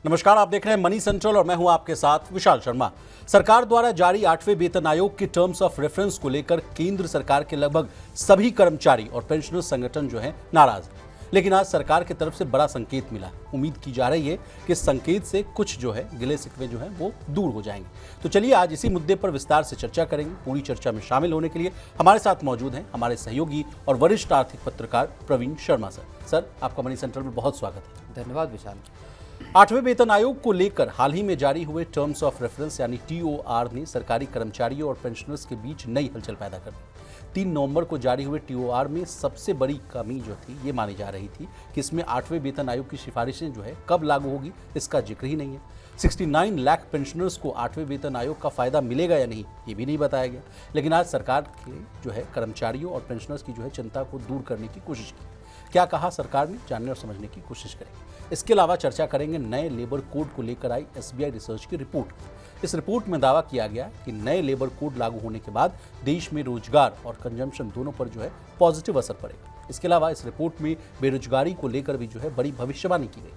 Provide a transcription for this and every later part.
नमस्कार, आप देख रहे हैं मनी सेंट्रल और मैं हूं आपके साथ विशाल शर्मा। सरकार द्वारा जारी 8वें वेतन आयोग के टर्म्स ऑफ रेफरेंस को लेकर केंद्र सरकार के लगभग सभी कर्मचारी और पेंशनर संगठन जो हैं नाराज हैं। लेकिन आज सरकार की तरफ से बड़ा संकेत मिला। उम्मीद की जा रही है कि इस संकेत से कुछ जो है गिले शिकवे जो है वो दूर हो जाएंगे। तो चलिए आज इसी मुद्दे पर विस्तार से चर्चा करेंगे। पूरी चर्चा में शामिल होने के लिए हमारे साथ मौजूद हैं हमारे सहयोगी और वरिष्ठ आर्थिक पत्रकार प्रवीण शर्मा सर, आपका मनी सेंट्रल में बहुत स्वागत है। धन्यवाद विशाल। 8वें वेतन आयोग को लेकर हाल ही में जारी हुए टर्म्स ऑफ रेफरेंस यानी टीओआर ने सरकारी कर्मचारियों और पेंशनर्स के बीच नई हलचल पैदा कर दी। 3 नवंबर को जारी हुए टीओआर में सबसे बड़ी कमी जो थी ये मानी जा रही थी कि इसमें 8वें वेतन आयोग की सिफारिशें जो है कब लागू होगी इसका जिक्र ही नहीं है। 69 लाख पेंशनर्स को 8वें वेतन आयोग का फायदा मिलेगा या नहीं ये भी नहीं बताया गया। लेकिन आज सरकार के जो है कर्मचारियों और पेंशनर्स की जो है चिंता को दूर करने की कोशिश की। क्या कहा सरकार ने, जानने और समझने की कोशिश करेंगे। इसके अलावा चर्चा करेंगे नए लेबर कोड को लेकर आई एसबीआई रिसर्च की रिपोर्ट। इस रिपोर्ट में दावा किया गया कि नए लेबर कोड लागू होने के बाद देश में रोजगार और कंजम्पशन दोनों पर जो है पॉजिटिव असर पड़ेगा। इसके अलावा इस रिपोर्ट में बेरोजगारी को लेकर भी जो है बड़ी भविष्यवाणी की गई।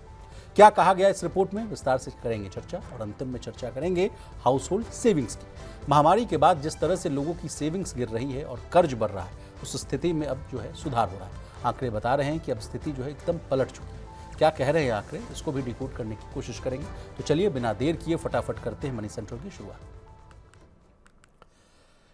क्या कहा गया इस रिपोर्ट में, विस्तार से करेंगे चर्चा। और अंतिम में चर्चा करेंगे हाउस होल्ड सेविंग्स की। महामारी के बाद जिस तरह से लोगों की सेविंग्स गिर रही है और कर्ज बढ़ रहा है, उस स्थिति में अब जो है सुधार हो रहा है। आंकड़े बता रहे हैं कि अब स्थिति जो है एकदम पलट चुकी है। क्या कह रहे हैं आंकड़े, इसको भी डिकोड करने की कोशिश करेंगे। तो चलिए बिना देर किए फटाफट करते हैं मनी सेंट्रल की शुरुआत।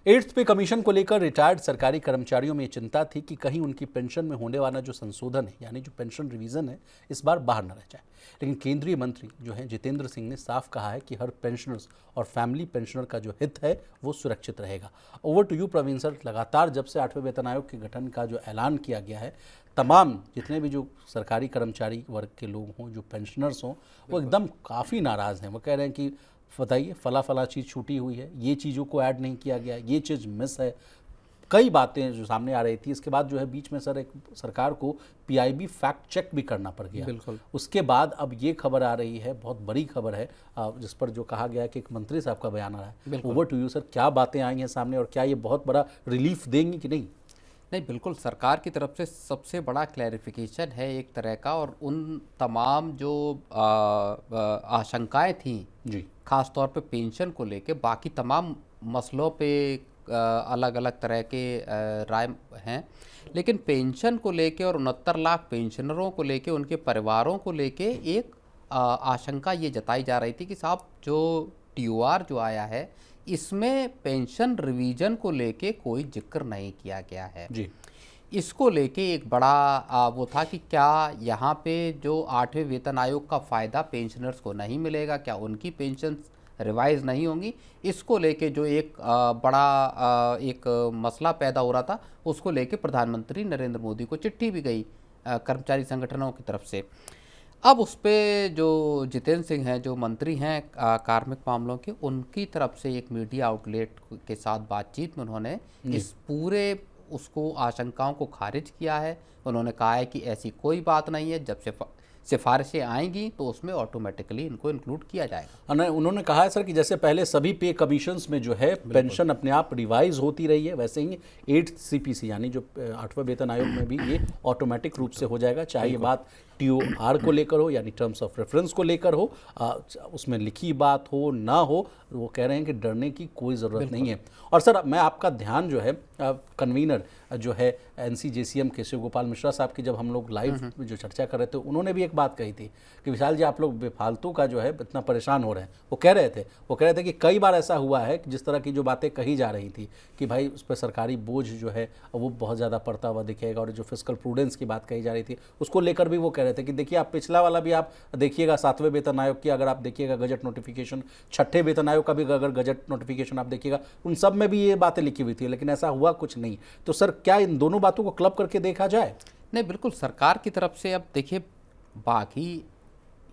8th पे कमीशन को लेकर रिटायर्ड सरकारी कर्मचारियों में चिंता थी कि कहीं उनकी पेंशन में होने वाला जो संशोधन है यानी जो पेंशन रिवीजन है इस बार बाहर न रह जाए। लेकिन केंद्रीय मंत्री जो है जितेंद्र सिंह ने साफ कहा है कि हर पेंशनर्स और फैमिली पेंशनर का जो हित है वो सुरक्षित रहेगा। Over to you Praveen sir. लगातार जब से 8वें वेतन आयोग के गठन का जो ऐलान किया गया है, तमाम जितने भी जो सरकारी कर्मचारी वर्ग के लोग हों, जो पेंशनर्स हों, वो एकदम काफ़ी नाराज़ हैं। वो कह रहे हैं कि बताइए फला चीज़ छूटी हुई है, ये चीज़ों को ऐड नहीं किया गया, ये चीज़ मिस है। कई बातें जो सामने आ रही थी। इसके बाद जो है बीच में सर एक सरकार को पीआईबी फैक्ट चेक भी करना पड़ गया। बिल्कुल। उसके बाद अब ये खबर आ रही है, बहुत बड़ी खबर है, जिस पर जो कहा गया कि एक मंत्री साहब का बयान आ रहा है। ओवर टू यू सर, क्या बातें आई हैं सामने और क्या ये बहुत बड़ा रिलीफ देंगी कि नहीं? नहीं, बिल्कुल सरकार की तरफ से सबसे बड़ा क्लैरिफिकेशन है एक तरह का। और उन तमाम जो आशंकाएं थीं जी, खास तौर पे पेंशन को लेके, बाकी तमाम मसलों पे अलग अलग तरह के राय हैं, लेकिन पेंशन को लेके और 69 लाख पेंशनरों को लेके, उनके परिवारों को लेके एक आशंका ये जताई जा रही थी कि साहब जो टीओआर जो आया है इसमें पेंशन रिवीजन को लेके कोई जिक्र नहीं किया गया है जी। इसको लेके एक बड़ा वो था कि क्या यहाँ पे जो 8वें वेतन आयोग का फ़ायदा पेंशनर्स को नहीं मिलेगा, क्या उनकी पेंशन रिवाइज नहीं होंगी। इसको लेके जो एक बड़ा एक मसला पैदा हो रहा था, उसको लेके प्रधानमंत्री नरेंद्र मोदी को चिट्ठी भी गई कर्मचारी संगठनों की तरफ से। अब उस पर जो जितेंद्र सिंह हैं, जो मंत्री हैं कार्मिक मामलों के, उनकी तरफ से एक मीडिया आउटलेट के साथ बातचीत में उन्होंने इस पूरे उसको आशंकाओं को खारिज किया है। उन्होंने कहा है कि ऐसी कोई बात नहीं है, जब सिफारिशें आएंगी तो उसमें ऑटोमेटिकली इनको इंक्लूड किया जाएगा। उन्होंने कहा है सर कि जैसे पहले सभी पे कमीशंस में जो है पेंशन अपने आप रिवाइज होती रही है, वैसे ही 8th सीपीसी यानी जो 8वें वेतन आयोग में भी ये ऑटोमेटिक रूप से हो जाएगा। चाहे ये बात टीओआर को लेकर हो यानी टर्म्स ऑफ रेफरेंस को लेकर हो, उसमें लिखी बात हो ना हो, वो कह रहे हैं कि डरने की कोई ज़रूरत नहीं है। और सर मैं आपका ध्यान जो है कन्वीनर जो है एनसीजेसीएम के शिव गोपाल मिश्रा साहब की जब हम लोग लाइव में जो चर्चा कर रहे थे, उन्होंने भी एक बात कही थी कि विशाल जी आप लोग बेफालतू का जो है इतना परेशान हो रहे हैं। वो कह रहे थे कि कई बार ऐसा हुआ है कि जिस तरह की जो बातें कही जा रही थी कि भाई उस पर सरकारी बोझ जो है वो बहुत ज़्यादा पड़ता हुआ दिखेगा, और जो फिस्कल प्रूडेंस की बात कही जा रही थी उसको लेकर भी वो कह रहे थे कि देखिए आप पिछला वाला भी आप देखिएगा 7वें वेतन आयोग की, अगर आप देखिएगा गजट नोटिफिकेशन, 6ठे वेतन आयोग का भी अगर गजट नोटिफिकेशन आप देखिएगा, उन सब में भी ये बातें लिखी हुई थी, लेकिन ऐसा हुआ कुछ नहीं। तो सर क्या इन दोनों बातों को क्लब करके देखा जाए? नहीं, बिल्कुल सरकार की तरफ से अब देखिए, बाकी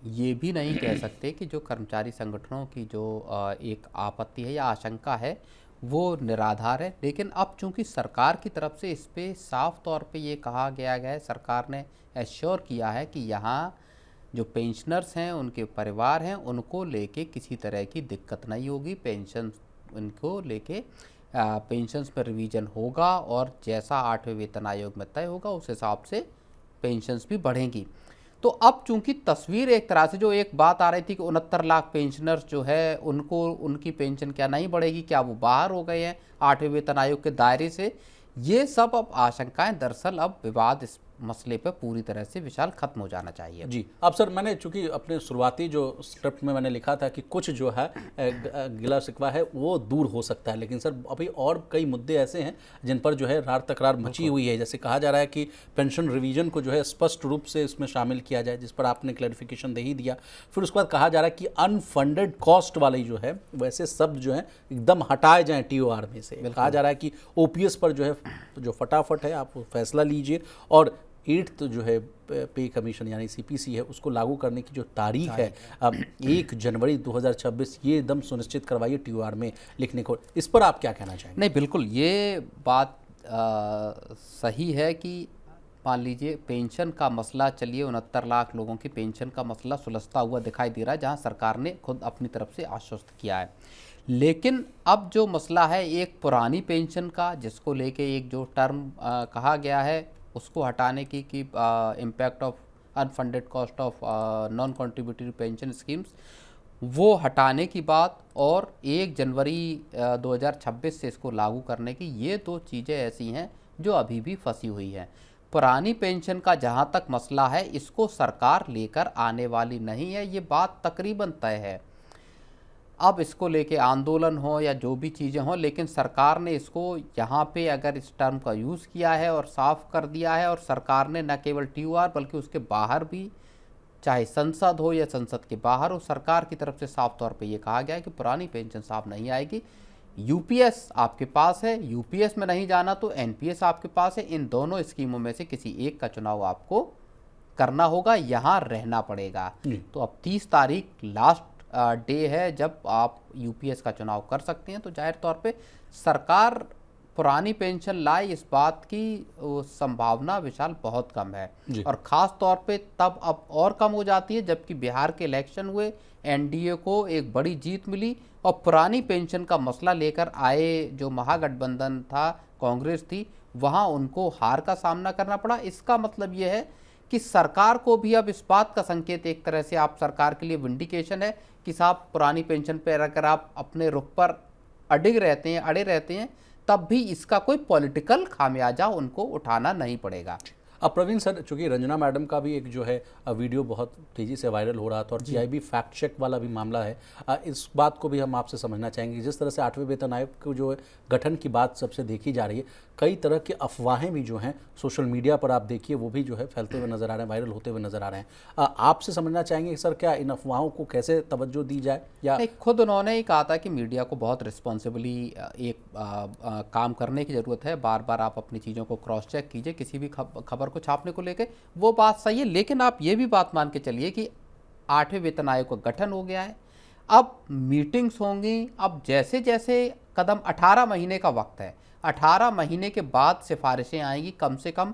ये भी नहीं कह सकते कि जो कर्मचारी संगठनों की जो एक आपत्ति है या आशंका है वो निराधार है। लेकिन अब चूंकि सरकार की तरफ से इस पे साफ तौर पे ये कहा गया है, सरकार ने एश्योर किया है कि यहाँ जो पेंशनर्स हैं, उनके परिवार हैं, उनको लेके किसी तरह की दिक्कत नहीं होगी। पेंशन उनको लेके पेंशन्स पर रिवीजन होगा और जैसा 8वें वेतन आयोग में तय होगा उस हिसाब से पेंशन्स भी बढ़ेंगी। तो अब चूंकि तस्वीर एक तरह से, जो एक बात आ रही थी कि 69 लाख पेंशनर्स जो है उनको, उनकी पेंशन क्या नहीं बढ़ेगी, क्या वो बाहर हो गए हैं 8वें वेतन आयोग के दायरे से, ये सब अब आशंकाएं, दरअसल अब विवाद इस मसले पर पूरी तरह से विशाल खत्म हो जाना चाहिए। जी। अब सर, मैंने चूंकि अपने शुरुआती जो स्क्रिप्ट में मैंने लिखा था कि कुछ जो है गिला शिकवा है वो दूर हो सकता है, लेकिन सर अभी और कई मुद्दे ऐसे हैं जिन पर जो है रार तकरार मची हुई है। जैसे कहा जा रहा है कि पेंशन रिवीजन को जो है स्पष्ट रूप से इसमें शामिल किया जाए, जिस पर आपने क्लैरिफिकेशन दे ही दिया। फिर उसके बाद कहा जा रहा है कि अनफंडेड कॉस्ट वाली जो है वैसे सब जो है एकदम हटाए जाएं टीओआर में से। कहा जा रहा है कि ओपीएस पर जो है जो फटाफट है आप फैसला लीजिए, और 8th जो है पे कमीशन यानी सीपीसी है उसको लागू करने की जो तारीख है अब 1 जनवरी 2026, ये एकदम सुनिश्चित करवाइए टीओआर में लिखने को। इस पर आप क्या कहना चाहेंगे? नहीं, बिल्कुल ये बात सही है कि मान लीजिए पेंशन का मसला, चलिए 69 लाख लोगों की पेंशन का मसला सुलझता हुआ दिखाई दे रहा है, जहां सरकार ने खुद अपनी तरफ से आश्वस्त किया है। लेकिन अब जो मसला है एक पुरानी पेंशन का, जिसको लेके एक जो टर्म कहा गया है उसको हटाने की कि impact of unfunded cost of non contributory pension schemes, वो हटाने की बात, और 1 जनवरी 2026 से इसको लागू करने की, ये दो चीज़ें ऐसी हैं जो अभी भी फंसी हुई हैं। पुरानी पेंशन का जहाँ तक मसला है इसको सरकार लेकर आने वाली नहीं है, ये बात तकरीबन तय है। अब इसको लेके आंदोलन हो या जो भी चीज़ें हों, लेकिन सरकार ने इसको यहाँ पे अगर इस टर्म का यूज़ किया है और साफ कर दिया है, और सरकार ने न केवल टीओआर बल्कि उसके बाहर भी, चाहे संसद हो या संसद के बाहर हो, सरकार की तरफ से साफ तौर पे ये कहा गया है कि पुरानी पेंशन साफ नहीं आएगी। यूपीएस आपके पास है, यूपीएस में नहीं जाना तो एनपीएस आपके पास है, इन दोनों स्कीमों में से किसी एक का चुनाव आपको करना होगा, यहाँ रहना पड़ेगा। तो अब 30 तारीख लास्ट डे है जब आप यूपीएस का चुनाव कर सकते हैं। तो जाहिर तौर पे सरकार पुरानी पेंशन लाए, इस बात की संभावना विशाल बहुत कम है, और ख़ास तौर पे तब अब और कम हो जाती है जबकि बिहार के इलेक्शन हुए, एनडीए को एक बड़ी जीत मिली, और पुरानी पेंशन का मसला लेकर आए जो महागठबंधन था, कांग्रेस थी, वहाँ उनको हार का सामना करना पड़ा। इसका मतलब ये है कि सरकार को भी अब इस बात का संकेत, एक तरह से आप सरकार के लिए विंडिकेशन है कि साहब पुरानी पेंशन पर अगर आप अपने रुख पर अड़े रहते हैं तब भी इसका कोई पॉलिटिकल खामियाजा उनको उठाना नहीं पड़ेगा। अब प्रवीण सर, चूंकि रंजना मैडम का भी एक जो है वीडियो बहुत तेज़ी से वायरल हो रहा था, और जीआईबी फैक्ट चेक वाला भी मामला है, इस बात को भी हम आपसे समझना चाहेंगे। जिस तरह से 8वें वेतन आयोग को जो है गठन की बात सबसे देखी जा रही है, कई तरह की अफवाहें भी जो हैं सोशल मीडिया पर आप देखिए वो भी जो है फैलते हुए नजर आ रहे हैं, वायरल होते हुए नजर आ रहे हैं। आपसे समझना चाहेंगे कि सर क्या इन अफवाहों को कैसे तवज्जो दी जाए? या खुद उन्होंने ही कहा था कि मीडिया को बहुत रिस्पॉन्सिबली एक काम करने की ज़रूरत है, बार बार आप अपनी चीज़ों को क्रॉस चेक कीजिए किसी भी खबर को छापने को लेकर, वो बात सही है। लेकिन आप ये भी बात मान के चलिए कि 8वें वेतन आयोग का गठन हो गया है, अब मीटिंग्स होंगी, अब जैसे जैसे कदम, 18 महीने का वक्त है, 18 महीने के बाद सिफारिशें आएंगी कम से कम।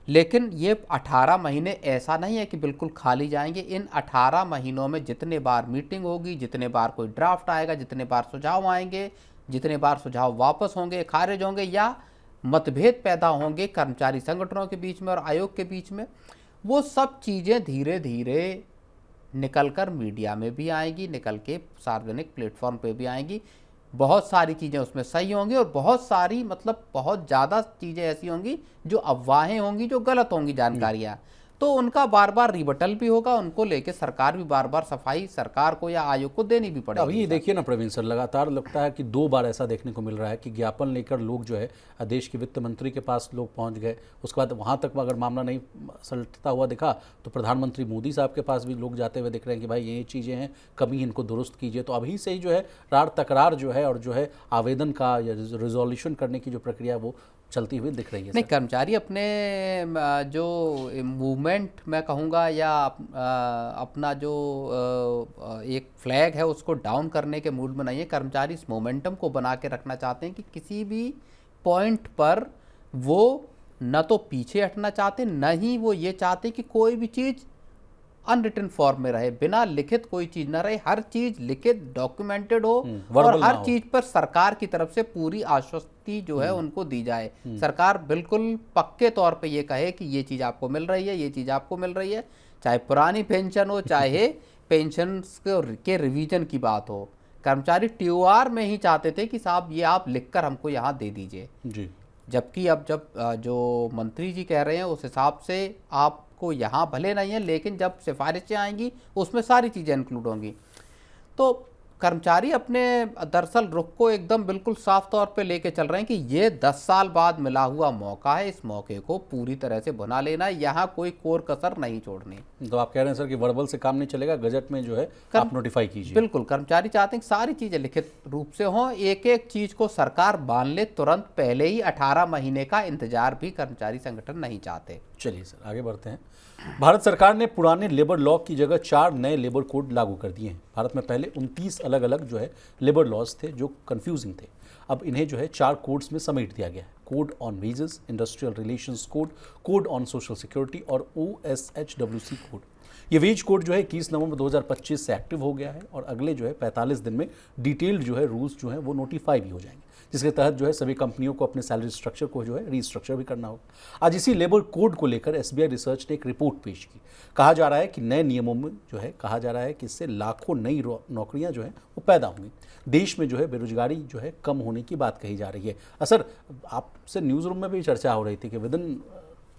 लेकिन ये 18 महीने ऐसा नहीं है कि बिल्कुल खाली जाएंगे। इन 18 महीनों में जितने बार मीटिंग होगी, जितने बार कोई ड्राफ्ट आएगा, जितने बार सुझाव आएंगे, जितने बार सुझाव वापस होंगे, खारिज होंगे, या मतभेद पैदा होंगे कर्मचारी संगठनों के बीच में और आयोग के बीच में, वो सब चीज़ें धीरे धीरे निकलकर मीडिया में भी आएंगी, निकल के सार्वजनिक प्लेटफॉर्म पे भी आएंगी। बहुत सारी चीज़ें उसमें सही होंगी, और बहुत सारी, मतलब बहुत ज़्यादा चीज़ें ऐसी होंगी जो अफवाहें होंगी, जो गलत होंगी जानकारियाँ, तो उनका बार बार रिबटल भी होगा, उनको लेके सरकार भी बार बार सफाई सरकार को या आयोग को देनी भी पड़ेगी। अभी देखिए ना प्रवीण सर, लगातार लगता है कि 2 बार ऐसा देखने को मिल रहा है कि ज्ञापन लेकर लोग जो है देश के वित्त मंत्री के पास लोग पहुंच गए, उसके बाद वहां तक अगर मामला नहीं सलटता हुआ दिखा तो प्रधानमंत्री मोदी साहब के पास भी लोग जाते हुए दिख रहे हैं कि भाई ये चीज़ें हैं, कमी इनको दुरुस्त कीजिए। तो अभी से ही जो है रार तकरार जो है और जो है आवेदन का या रिजोल्यूशन करने की जो प्रक्रिया है वो चलती हुई दिख रही है। नहीं, कर्मचारी अपने जो मूवमेंट मैं कहूँगा, या अपना जो एक फ्लैग है उसको डाउन करने के मूड में नहीं है। कर्मचारी इस मोमेंटम को बना के रखना चाहते हैं कि किसी भी पॉइंट पर वो न तो पीछे हटना चाहते, न ही वो ये चाहते कि कोई भी चीज़ अनरिटन फॉर्म में रहे, बिना लिखित कोई चीज ना रहे, हर चीज लिखित डॉक्यूमेंटेड हो और verbal हर ना हो। चीज पर सरकार की तरफ से पूरी आश्वस्ति जो है उनको दी जाए। सरकार बिल्कुल पक्के तौर पे ये कहे कि ये चीज आपको मिल रही है, ये चीज आपको मिल रही है, चाहे पुरानी पेंशन हो, चाहे पेंशन के रिवीजन की बात हो। कर्मचारी टीओआर में ही चाहते थे कि साहब ये आप लिखकर हमको यहाँ दे दीजिए, जी जबकि अब जब जो मंत्री जी कह रहे हैं उस हिसाब से आपको यहाँ भले नहीं है, लेकिन जब सिफारिशें आएंगी उसमें सारी चीज़ें इंक्लूड होंगी। तो कर्मचारी अपने दरअसल रुख को एकदम बिल्कुल साफ तौर पे लेके चल रहे हैं कि ये 10 साल बाद मिला हुआ मौका है, इस मौके को पूरी तरह से भुना लेना है, यहाँ कोई कोर कसर नहीं छोड़नी। तो आप कह रहे हैं सर कि वर्बल से काम नहीं चलेगा, गजट में जो है आप नोटिफाई कीजिए। बिल्कुल, कर्मचारी चाहते हैं कि सारी चीज़ें लिखित रूप से हों, एक एक चीज़ को सरकार मान ले तुरंत, पहले ही 18 महीने का इंतजार भी कर्मचारी संगठन नहीं चाहते। चलिए सर आगे बढ़ते हैं। भारत सरकार ने पुराने लेबर लॉ की जगह 4 नए लेबर कोड लागू कर दिए हैं। भारत में पहले 29 अलग अलग जो है लेबर लॉज थे जो कंफ्यूजिंग थे, अब इन्हें जो है 4 कोड्स में समेट दिया गया है। Code on wages, industrial relations code, code on social security और OSHWC कोड। ये वेज कोड जो है 21 नवंबर 2025 से एक्टिव हो गया है और अगले जो है 45 दिन में डिटेल्ड जो है रूल्स जो है वो नोटिफाई भी हो जाएंगे, जिसके तहत जो है सभी कंपनियों को अपने सैलरी स्ट्रक्चर को जो है रीस्ट्रक्चर भी करना होगा। आज इसी लेबर कोड को लेकर SBI रिसर्च ने एक रिपोर्ट पेश की। कहा जा रहा है कि नए नियमों में जो है कहा जा रहा है कि इससे लाखों नई नौकरियां जो है वो पैदा होंगी। देश में जो है बेरोजगारी जो है कम होने की बात कही जा रही है। सर आपसे न्यूज़ रूम में भी चर्चा हो रही थी कि विदिन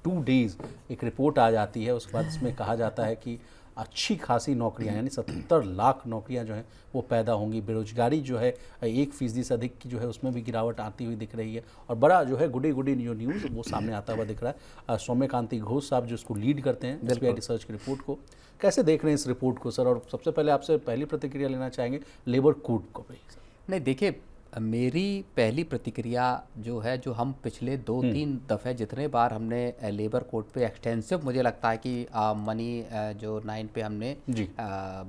2 डेज एक रिपोर्ट आ जाती है, उसके बाद इसमें कहा जाता है कि अच्छी खासी नौकरियां यानी 70 लाख नौकरियां जो हैं वो पैदा होंगी। बेरोजगारी जो है 1% से अधिक की जो है उसमें भी गिरावट आती हुई दिख रही है और बड़ा जो है गुडी जो न्यूज़ वो सामने आता हुआ दिख रहा है। सौम्यकांति घोष साहब जो इसको लीड करते हैं SBI रिसर्च की रिपोर्ट को, कैसे देख रहे हैं इस रिपोर्ट को सर? और सबसे पहले आपसे पहली प्रतिक्रिया लेना चाहेंगे लेबर कोड को। नहीं, देखिए, मेरी पहली प्रतिक्रिया जो है, जो हम पिछले 2-3 दफ़े जितने बार हमने लेबर कोड पे एक्सटेंसिव, मुझे लगता है कि मनी जो 9 पे हमने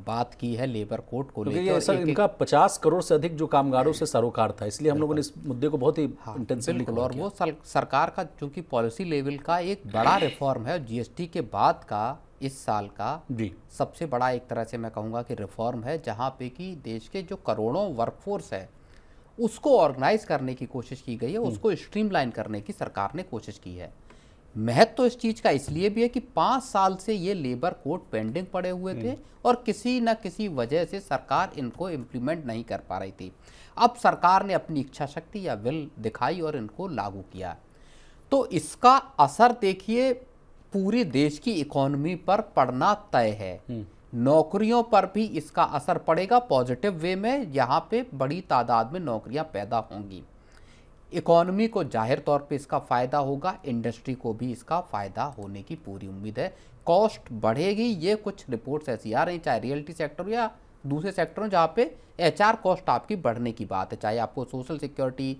बात की है लेबर कोड को लेकर, ये सर इनका 50 करोड़ से अधिक जो कामगारों से सरोकार था, इसलिए हम लोगों ने इस मुद्दे को बहुत ही इंटेंसिवली कवर और वो सरकार का चूंकि पॉलिसी लेवल का एक बड़ा रिफॉर्म है, GST के बाद का इस साल का सबसे बड़ा एक तरह से मैं कहूँगा कि रिफॉर्म है, जहाँ पे कि देश के जो करोड़ों वर्कफोर्स है उसको ऑर्गेनाइज करने की कोशिश की गई है, उसको स्ट्रीमलाइन करने की सरकार ने कोशिश की है। महत्व तो इस चीज़ का इसलिए भी है कि 5 साल से ये लेबर कोड पेंडिंग पड़े हुए थे और किसी न किसी वजह से सरकार इनको इम्प्लीमेंट नहीं कर पा रही थी। अब सरकार ने अपनी इच्छा शक्ति या विल दिखाई और इनको लागू किया, तो इसका असर देखिए पूरे देश की इकोनॉमी पर पड़ना तय है। नौकरियों पर भी इसका असर पड़ेगा पॉजिटिव वे में, यहाँ पे बड़ी तादाद में नौकरियाँ पैदा होंगी। इकोनॉमी को जाहिर तौर पे इसका फ़ायदा होगा, इंडस्ट्री को भी इसका फ़ायदा होने की पूरी उम्मीद है। कॉस्ट बढ़ेगी, ये कुछ रिपोर्ट्स ऐसी आ रही, चाहे रियल्टी सेक्टर या दूसरे सेक्टरों जहाँ पे HR कॉस्ट आपकी बढ़ने की बात है, चाहे आपको सोशल सिक्योरिटी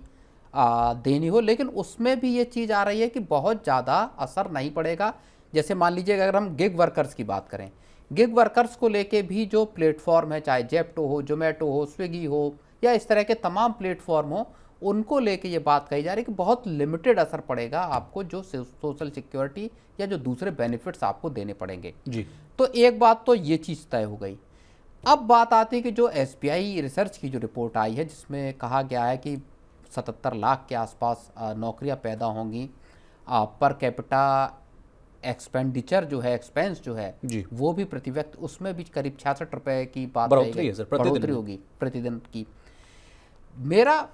देनी हो, लेकिन उसमें भी ये चीज़ आ रही है कि बहुत ज़्यादा असर नहीं पड़ेगा। जैसे मान लीजिए अगर हम गिग वर्कर्स की बात करें, गिग वर्कर्स को लेके भी जो प्लेटफॉर्म है, चाहे जेप्टो हो, जोमेटो हो, स्विगी हो या इस तरह के तमाम प्लेटफॉर्म हो, उनको लेके ये बात कही जा रही है कि बहुत लिमिटेड असर पड़ेगा आपको, जो सोशल सिक्योरिटी या जो दूसरे बेनिफिट्स आपको देने पड़ेंगे जी। तो एक बात तो ये चीज़ तय हो गई। अब बात आती है कि जो SBI रिसर्च की जो रिपोर्ट आई है, जिसमें कहा गया है कि 77 लाख के आसपास नौकरियां पैदा होंगी, पर कैपिटा एक्सपेंडिचर जो है, एक्सपेंस जो है जी, वो भी प्रति व्यक्ति उसमें भी करीब 66 रुपए की बात बढ़ोतरी होगी प्रतिदिन की। मेरा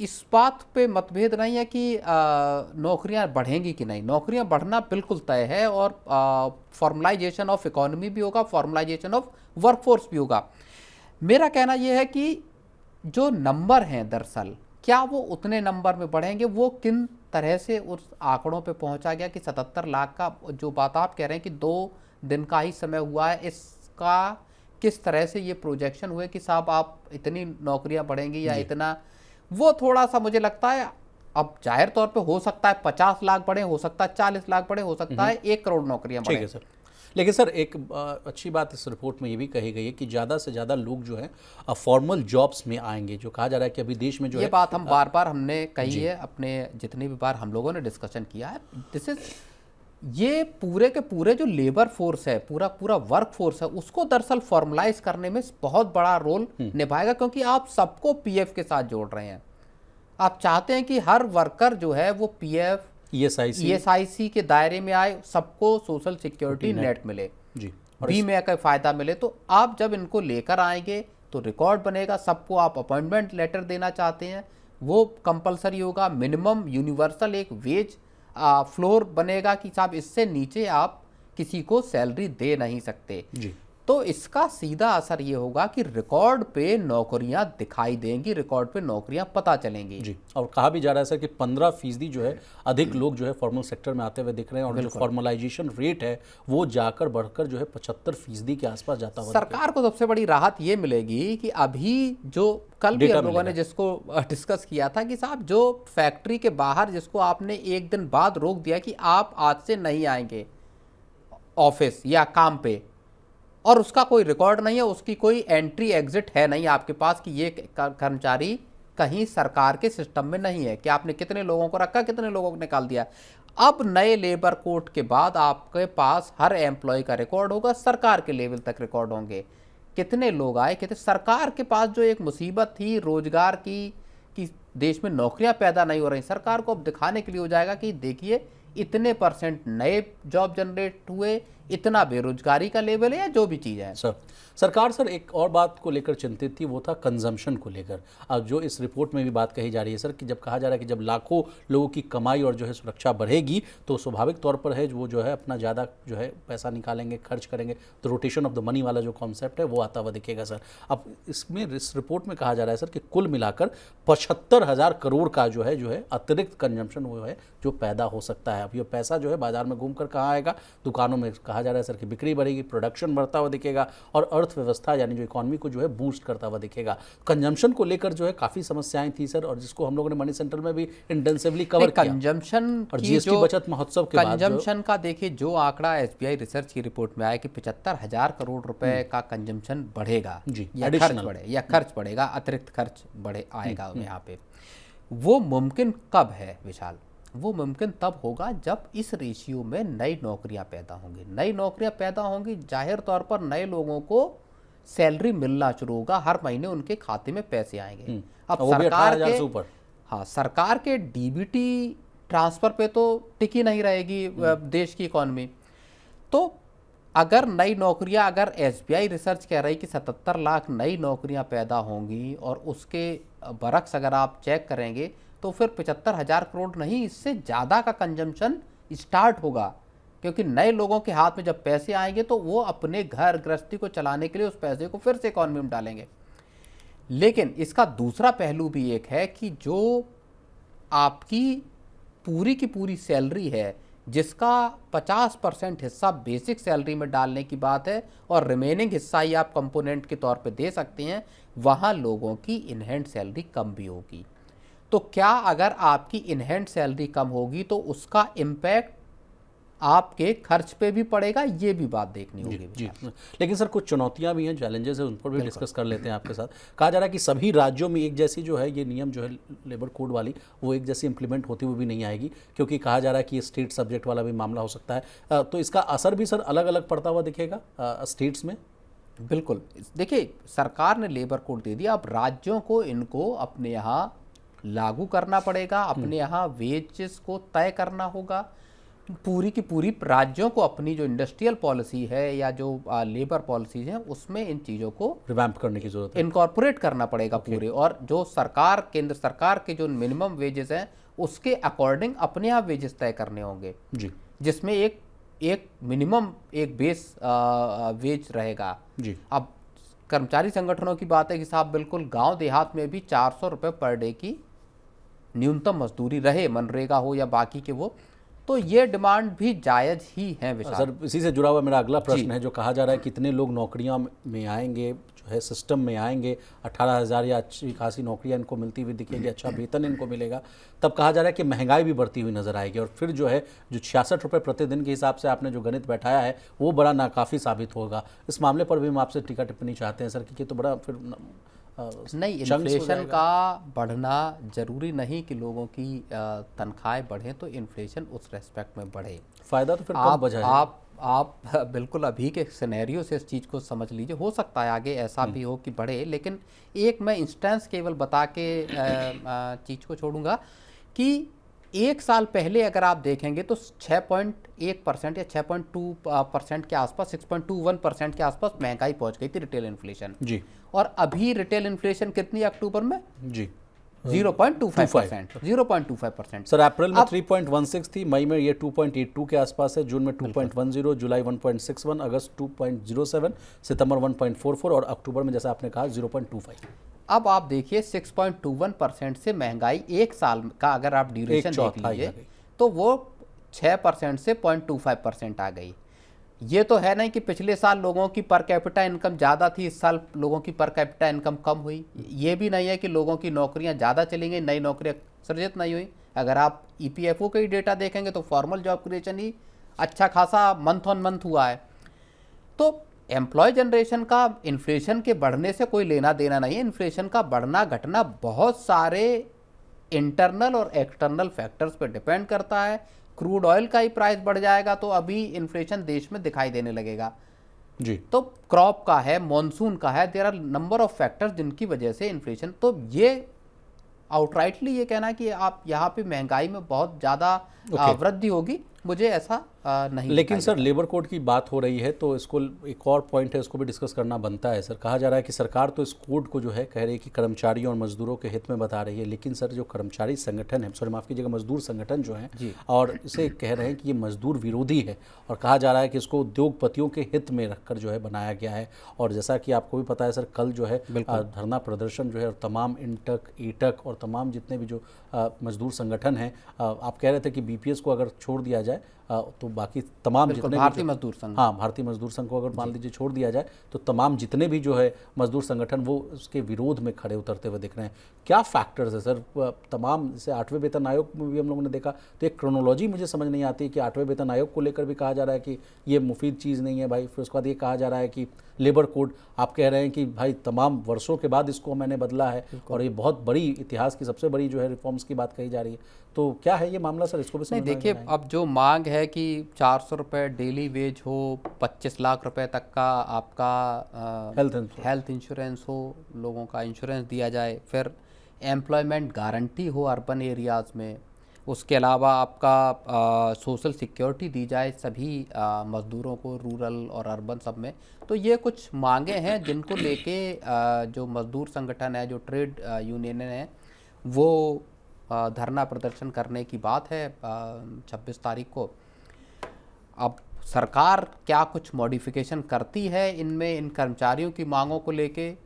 इस बात पे मतभेद नहीं है कि नौकरियां बढ़ेंगी कि नहीं, नौकरियां बढ़ना बिल्कुल तय है और फॉर्मलाइजेशन ऑफ इकोनॉमी भी होगा, फॉर्मलाइजेशन ऑफ वर्कफोर्स भी होगा। मेरा कहना यह है कि जो नंबर हैं दरअसल क्या वो उतने नंबर में बढ़ेंगे, वो किन तरह से उस आंकड़ों पे पहुंचा गया कि 77 लाख का जो बात आप कह रहे हैं कि 2 दिन का ही समय हुआ है, इसका किस तरह से ये प्रोजेक्शन हुए कि साहब आप इतनी नौकरियां बढ़ेंगी या इतना, वो थोड़ा सा मुझे लगता है, अब जाहिर तौर पे हो सकता है 50 लाख बढ़े, हो सकता है 40 लाख बढ़े, हो सकता है 1 करोड़ नौकरियां बढ़े। सर, लेकिन सर एक अच्छी बात इस रिपोर्ट में ये भी कही गई है कि ज़्यादा से ज़्यादा लोग जो है फॉर्मल जॉब्स में आएंगे, जो कहा जा रहा है कि अभी देश में जो ये है, बात हम बार बार हमने कही है, अपने जितने भी बार हम लोगों ने डिस्कशन किया है, दिस इज ये पूरे के पूरे जो लेबर फोर्स है, पूरा पूरा वर्क फोर्स है, उसको दरअसल फॉर्मलाइज करने में बहुत बड़ा रोल निभाएगा, क्योंकि आप सबको पीएफ के साथ जोड़ रहे हैं। आप चाहते हैं कि हर वर्कर जो है वो पीएफ ईएसआईसी के दायरे में आए, सबको सोशल सिक्योरिटी नेट मिले जी, बीमे का फायदा मिले। तो आप जब इनको लेकर आएंगे तो रिकॉर्ड बनेगा, सबको आप अपॉइंटमेंट लेटर देना चाहते हैं वो कंपलसरी होगा। मिनिमम यूनिवर्सल एक वेज फ्लोर बनेगा कि साहब इससे नीचे आप किसी को सैलरी दे नहीं सकते जी। तो इसका सीधा असर ये होगा कि रिकॉर्ड पे नौकरियां दिखाई देंगी, रिकॉर्ड पे नौकरियां पता चलेंगी जी। और कहा भी जा रहा है सर कि 15% जो है अधिक लोग जो है फॉर्मल सेक्टर में आते हुए दिख रहे हैं, और जो फॉर्मलाइजेशन रेट है वो जाकर बढ़कर जो है 75% के आसपास जाता हुआ। सरकार को सबसे बड़ी राहत ये मिलेगी कि अभी जो कल भी हम लोगों ने जिसको डिस्कस किया था कि साहब जो फैक्ट्री के बाहर जिसको आपने एक दिन बाद रोक दिया कि आप आज से नहीं आएंगे ऑफिस या काम पे, और उसका कोई रिकॉर्ड नहीं है, उसकी कोई एंट्री एग्जिट है नहीं आपके पास कि ये कर्मचारी कहीं सरकार के सिस्टम में नहीं है, कि आपने कितने लोगों को रखा, कितने लोगों को निकाल दिया। अब नए लेबर कोड के बाद आपके पास हर एम्प्लॉय का रिकॉर्ड होगा, सरकार के लेवल तक रिकॉर्ड होंगे, कितने लोग आए, कितने। सरकार के पास जो एक मुसीबत थी रोजगार की कि देश में नौकरियां पैदा नहीं हो रही, सरकार को अब दिखाने के लिए हो जाएगा कि देखिए इतने % नए जॉब जनरेट हुए, इतना बेरोजगारी का लेवल है, या जो भी चीज़ है। सरकार सर एक और बात को लेकर चिंतित थी, वो था कंजम्पशन को लेकर। अब जो इस रिपोर्ट में भी बात कही जा रही है सर कि जब कहा जा रहा है कि जब लाखों लोगों की कमाई और जो है सुरक्षा बढ़ेगी तो स्वाभाविक तौर पर है वो जो है अपना ज़्यादा जो है पैसा निकालेंगे, खर्च करेंगे, तो रोटेशन ऑफ द मनी वाला जो कॉन्सेप्ट है वो आता हुआ दिखेगा सर। अब इसमें इस रिपोर्ट में कहा जा रहा है सर कि कुल मिलाकर 75,000 करोड़ का जो है अतिरिक्त कंजम्पशन वो है जो पैदा हो सकता है। अब ये पैसा जो है बाजार में घूम कर कहाँ आएगा, दुकानों में। कहा जा रहा है सर कि बिक्री बढ़ेगी, प्रोडक्शन बढ़ता हुआ दिखेगा, और अर्थव्यवस्था यानी जो इकोनॉमी को जो है बूस्ट करता हुआ दिखेगा। कंजम्पशन को लेकर जो है काफ़ी समस्याएं थी सर, और जिसको हम लोगों ने मनी सेंटर में भी इंटेंसिवली कवर किया। कंजम्पशन और जीएसटी बचत महोत्सव के बाद कंजम्पशन का देखिए जो आंकड़ा एसबीआई रिसर्च की रिपोर्ट में आया कि 75,000 करोड़ रुपए का कंजम्पशन बढ़ेगा जी, या खर्च बढ़ेगा, अतिरिक्त खर्च बढ़े आएगा यहाँ पे। वो मुमकिन कब है विशाल? वो मुमकिन तब होगा जब इस रेशियो में नई नौकरियां पैदा होंगी। नई नौकरियां पैदा होंगी, जाहिर तौर पर नए लोगों को सैलरी मिलना शुरू होगा, हर महीने उनके खाते में पैसे आएंगे। अब सरकार के डीबीटी ट्रांसफर पे तो टिकी नहीं रहेगी देश की इकोनॉमी। तो अगर नई नौकरियां, अगर एसबीआई रिसर्च कह रही कि 77 लाख नई नौकरियां पैदा होंगी, और उसके बरक्स अगर आप चेक करेंगे तो फिर 75,000 करोड़ नहीं, इससे ज़्यादा का कंजम्पशन स्टार्ट होगा, क्योंकि नए लोगों के हाथ में जब पैसे आएंगे तो वो अपने घर गृहस्थी को चलाने के लिए उस पैसे को फिर से इकॉनमी में डालेंगे। लेकिन इसका दूसरा पहलू भी एक है कि जो आपकी पूरी की पूरी सैलरी है, जिसका 50% हिस्सा बेसिक सैलरी में डालने की बात है और रिमेनिंग हिस्सा ही आप कंपोनेंट के तौर पे दे सकते हैं, वहाँ लोगों की इन हैंड सैलरी कम भी होगी। तो क्या अगर आपकी इन हैंड सैलरी कम होगी तो उसका इम्पैक्ट आपके खर्च पे भी पड़ेगा, ये भी बात देखनी होगी जी। लेकिन सर कुछ चुनौतियां भी हैं, चैलेंजेस हैं, उन पर भी डिस्कस कर लेते हैं आपके साथ। कहा जा रहा है कि सभी राज्यों में एक जैसी जो है ये नियम जो है लेबर कोड वाली वो एक जैसी इंप्लीमेंट होती हुई भी नहीं आएगी, क्योंकि कहा जा रहा है कि ये स्टेट सब्जेक्ट वाला भी मामला हो सकता है। तो इसका असर भी सर अलग अलग पड़ता हुआ दिखेगा स्टेट्स में। बिल्कुल, देखिए सरकार ने लेबर कोड दे दिया, अब राज्यों को इनको अपने यहाँ लागू करना पड़ेगा, अपने यहाँ वेजेस को तय करना होगा। पूरी की पूरी राज्यों को अपनी जो इंडस्ट्रियल पॉलिसी है या जो लेबर पॉलिसीज हैं उसमें इन चीज़ों को रिवैम्प करने की जरूरत है, इनकॉर्पोरेट करना पड़ेगा पूरे। और जो सरकार, केंद्र सरकार के जो मिनिमम वेजेस हैं उसके अकॉर्डिंग अपने यहाँ वेजेस तय करने होंगे जी, जिसमें एक मिनिमम एक बेस वेज रहेगा जी। अब कर्मचारी संगठनों की बात है कि साहब बिल्कुल गांव देहात में भी 400 रुपये पर डे की न्यूनतम मजदूरी रहे, मनरेगा हो या बाकी के वो, तो ये डिमांड भी जायज़ ही है विशाल। सर इसी से जुड़ा हुआ मेरा अगला प्रश्न है, जो कहा जा रहा है कितने लोग नौकरियां में आएंगे, जो है सिस्टम में आएंगे, 18,000 या अच्छी खासी नौकरियां इनको मिलती हुई दिखेगी, अच्छा वेतन इनको मिलेगा, तब कहा जा रहा है कि महंगाई भी बढ़ती हुई नजर आएगी, और फिर जो है जो 66 रुपये प्रतिदिन के हिसाब से आपने जो गणित बैठाया है वो बड़ा नाकाफ़ी साबित होगा। इस मामले पर भी हम आपसे टीका टिप्पणी चाहते हैं सर, कि ये तो बड़ा फिर नहीं, चंक्स हो इन्फ्लेशन जाएगा? का बढ़ना जरूरी नहीं कि लोगों की तनख्वाहें बढ़ें तो इन्फ्लेशन उस रेस्पेक्ट में बढ़े। फायदा तो फिर कब आप बचा है? आप बिल्कुल अभी के सिनेरियो से इस चीज़ को समझ लीजिए। हो सकता है आगे ऐसा भी हो कि बढ़े, लेकिन एक मैं इंस्टेंस केवल बता के चीज़ को छोड़ूंगा कि एक साल पहले अगर आप देखेंगे तो 6.1% या 6.2% के आसपास, 6.21% के आसपास महंगाई पहुंच गई थी, रिटेल इन्फ्लेशन। जी और अभी रिटेल इन्फ्लेशन कितनी है अक्टूबर में? जी 0.25%। 0.25%। सर अप्रैल में अब 3.16 थी, मई में ये 2.82 के आसपास है, जून में 2.10, जुलाई 1.61, अगस्त 2.07, सितंबर 1.44 और अक्टूबर में जैसा आपने कहा 0.25। अब आप देखिए 6.21% से महंगाई एक साल का अगर आप ड्यूरेशन देख चौथाई आ लीजिए गई। तो वो 6% से 0.25% आ गई। ये तो है नहीं कि पिछले साल लोगों की पर कैपिटा इनकम ज़्यादा थी, इस साल लोगों की पर कैपिटा इनकम कम हुई। ये भी नहीं है कि लोगों की नौकरियां ज़्यादा चली गई, नई नौकरियां सृजित नहीं हुई। अगर आप ईपीएफओ का ही डेटा देखेंगे तो फॉर्मल जॉब क्रिएशन ही अच्छा खासा मंथ ऑन मंथ हुआ है। तो एम्प्लॉय जनरेशन का इन्फ्लेशन के बढ़ने से कोई लेना देना नहीं है। इन्फ्लेशन का बढ़ना घटना बहुत सारे इंटरनल और एक्सटर्नल फैक्टर्स पर डिपेंड करता है। क्रूड ऑयल का ही प्राइस बढ़ जाएगा तो अभी इन्फ्लेशन देश में दिखाई देने लगेगा। जी तो क्रॉप का है, मॉनसून का है, there are number of factors जिनकी वजह से इन्फ्लेशन। तो ये आउटराइटली ये कहना कि आप यहाँ पे महंगाई में बहुत ज़्यादा वृद्धि होगी, मुझे ऐसा नहीं लेकिन दिखाई सर देता। लेबर कोड की बात हो रही है तो इसको एक और पॉइंट है, इसको भी डिस्कस करना बनता है। सर कहा जा रहा है कि सरकार तो इस कोड को जो है कह रही है कि कर्मचारियों और मजदूरों के हित में बता रही है, लेकिन सर जो कर्मचारी संगठन है, सॉरी माफ़ कीजिएगा, मजदूर संगठन जो है जी। और इसे कह रहे हैं कि ये मजदूर विरोधी है और कहा जा रहा है कि इसको उद्योगपतियों के हित में रखकर जो है बनाया गया है। और जैसा कि आपको भी पता है सर, कल जो है धरना प्रदर्शन जो है और तमाम इंटक ईटक और तमाम जितने भी जो मजदूर संगठन हैं, आप कह रहे थे कि बीपीएस को अगर छोड़ दिया जाए तो बाकी तमाम जितने भी भारतीय मजदूर संघ, हाँ भारतीय मजदूर संघ को अगर मान लीजिए छोड़ दिया जाए तो तमाम जितने भी जो है मजदूर संगठन वो उसके विरोध में खड़े उतरते हुए दिख रहे हैं। क्या फैक्टर्स है सर? तमाम जैसे 8वें वेतन आयोग में भी हम लोगों ने देखा तो एक क्रोनोलॉजी मुझे समझ नहीं आती कि 8वें वेतन आयोग को लेकर भी कहा जा रहा है कि ये मुफीद चीज़ नहीं है भाई, फिर उसके बाद ये कहा जा रहा है कि लेबर कोड आप कह रहे हैं कि भाई तमाम वर्षों के बाद इसको मैंने बदला है और ये बहुत बड़ी इतिहास की सबसे बड़ी जो है रिफॉर्म्स की बात कही जा रही है। तो क्या है ये मामला सर? इसको भी नहीं समझ में देखिए, आए। अब जो मांग है कि 400 रुपये डेली वेज हो, 25 लाख रुपए तक का आपका हेल्थ इंश्योरेंस हो, लोगों का इंश्योरेंस दिया जाए, फिर एम्प्लॉयमेंट गारंटी हो अर्बन एरियाज़ में, उसके अलावा आपका सोशल सिक्योरिटी दी जाए सभी मज़दूरों को, रूरल और अर्बन सब में। तो ये कुछ मांगे हैं जिनको लेके जो मज़दूर संगठन है, जो ट्रेड यूनियन है, वो धरना प्रदर्शन करने की बात है 26 तारीख को। अब सरकार क्या कुछ मॉडिफिकेशन करती है इनमें, इन कर्मचारियों की मांगों को लेके,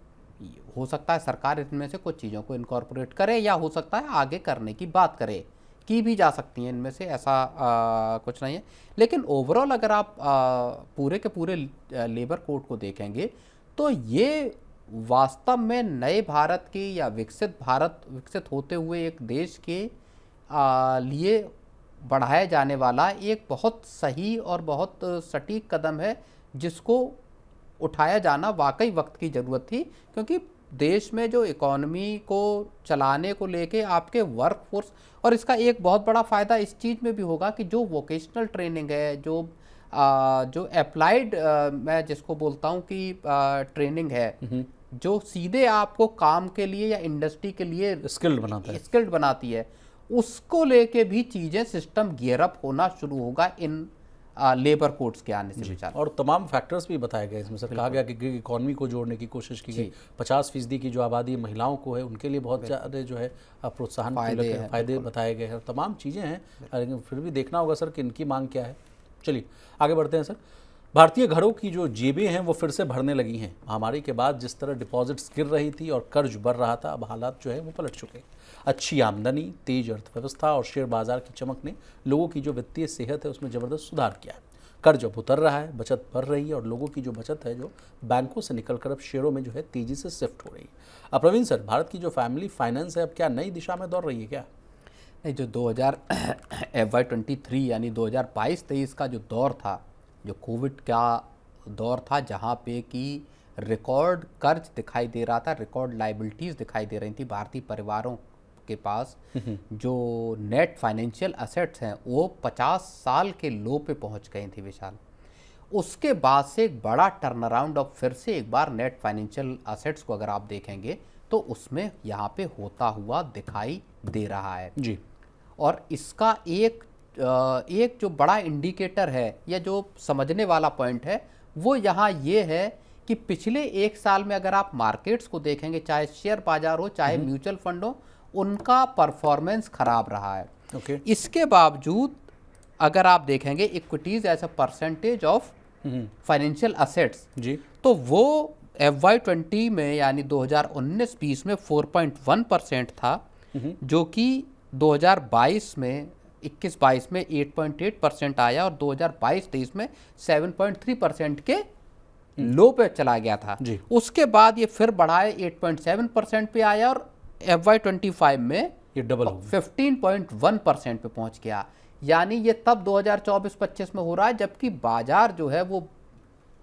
हो सकता है सरकार इनमें से कुछ चीज़ों को इनकॉर्पोरेट करे या हो सकता है आगे करने की बात करे, की भी जा सकती हैं इनमें से, ऐसा कुछ नहीं है। लेकिन ओवरऑल अगर आप पूरे के पूरे लेबर कोड को देखेंगे तो ये वास्तव में नए भारत की या विकसित होते हुए एक देश के लिए बढ़ाया जाने वाला एक बहुत सही और बहुत सटीक कदम है, जिसको उठाया जाना वाकई वक्त की ज़रूरत थी। क्योंकि देश में जो इकोनॉमी को चलाने को लेके आपके वर्क फोर्स, और इसका एक बहुत बड़ा फ़ायदा इस चीज़ में भी होगा कि जो वोकेशनल ट्रेनिंग है, जो अप्लाइड मैं जिसको बोलता हूँ कि ट्रेनिंग है, जो सीधे आपको काम के लिए या इंडस्ट्री के लिए स्किल्ड बनाती है, उसको लेके भी चीज़ें सिस्टम गियर अप होना शुरू होगा इन लेबर कोड्स के आने से विचार। और तमाम फैक्टर्स भी बताए गए इसमें सर। कहा गया कि गिग इकॉनमी को जोड़ने की कोशिश की गई, 50% की जो आबादी महिलाओं को है उनके लिए बहुत ज़्यादा जो है प्रोत्साहन फायदे बताए गए हैं, तमाम चीज़ें हैं। लेकिन फिर भी देखना होगा सर कि इनकी मांग क्या है। चलिए आगे बढ़ते हैं सर। भारतीय घरों की जो जेबें हैं वो फिर से भरने लगी हैं। महामारी के बाद जिस तरह डिपॉजिट्स गिर रही थी और कर्ज बढ़ रहा था, अब हालात जो है वो पलट चुके हैं। अच्छी आमदनी, तेज अर्थव्यवस्था और शेयर बाजार की चमक ने लोगों की जो वित्तीय सेहत है उसमें ज़बरदस्त सुधार किया है। कर्ज अब उतर रहा है, बचत बढ़ रही है और लोगों की जो बचत है जो बैंकों से निकलकर अब शेयरों में जो है तेज़ी से शिफ्ट हो रही है। अब प्रवीण सर, भारत की जो फैमिली फाइनेंस है अब क्या नई दिशा में दौड़ रही है क्या? नहीं, जो 2023 यानी 2022-23 का जो दौर था, जो कोविड का दौर था, जहाँ पे कि रिकॉर्ड कर्ज दिखाई दे रहा था, रिकॉर्ड लाइबिलिटीज़ दिखाई दे रही थी भारतीय परिवारों के पास। जो नेट फाइनेंशियल असेट्स हैं वो 50 साल के लो पे पहुंच गए थे विशाल। उसके बाद से एक बड़ा टर्न अराउंड, और फिर से एक बार नेट फाइनेंशियल असेट्स को अगर आप देखेंगे तो उसमें यहाँ पे होता हुआ दिखाई दे रहा है जी। और इसका एक जो बड़ा इंडिकेटर है या जो समझने वाला पॉइंट है वो यहाँ ये है कि पिछले एक साल में अगर आप मार्केट्स को देखेंगे, चाहे शेयर बाजार हो चाहे म्यूचुअल फंड हो, उनका परफॉर्मेंस खराब रहा है। ओके। इसके बावजूद अगर आप देखेंगे equities as a percentage of financial assets जी। तो वो FY20 में यानी 2019-20 में 4.1% था, जो कि 2022 में 21-22 में 8.8% आया और 2022-23 में 7.3% के लो पे चला गया था जी। उसके बाद ये फिर बढ़ाए 8.7% पे आया और FY25 में ये डबल हो गया। 15.1% पे पहुंच गया। यानी ये तब 2024-25 में हो रहा है, जबकि बाजार जो है वो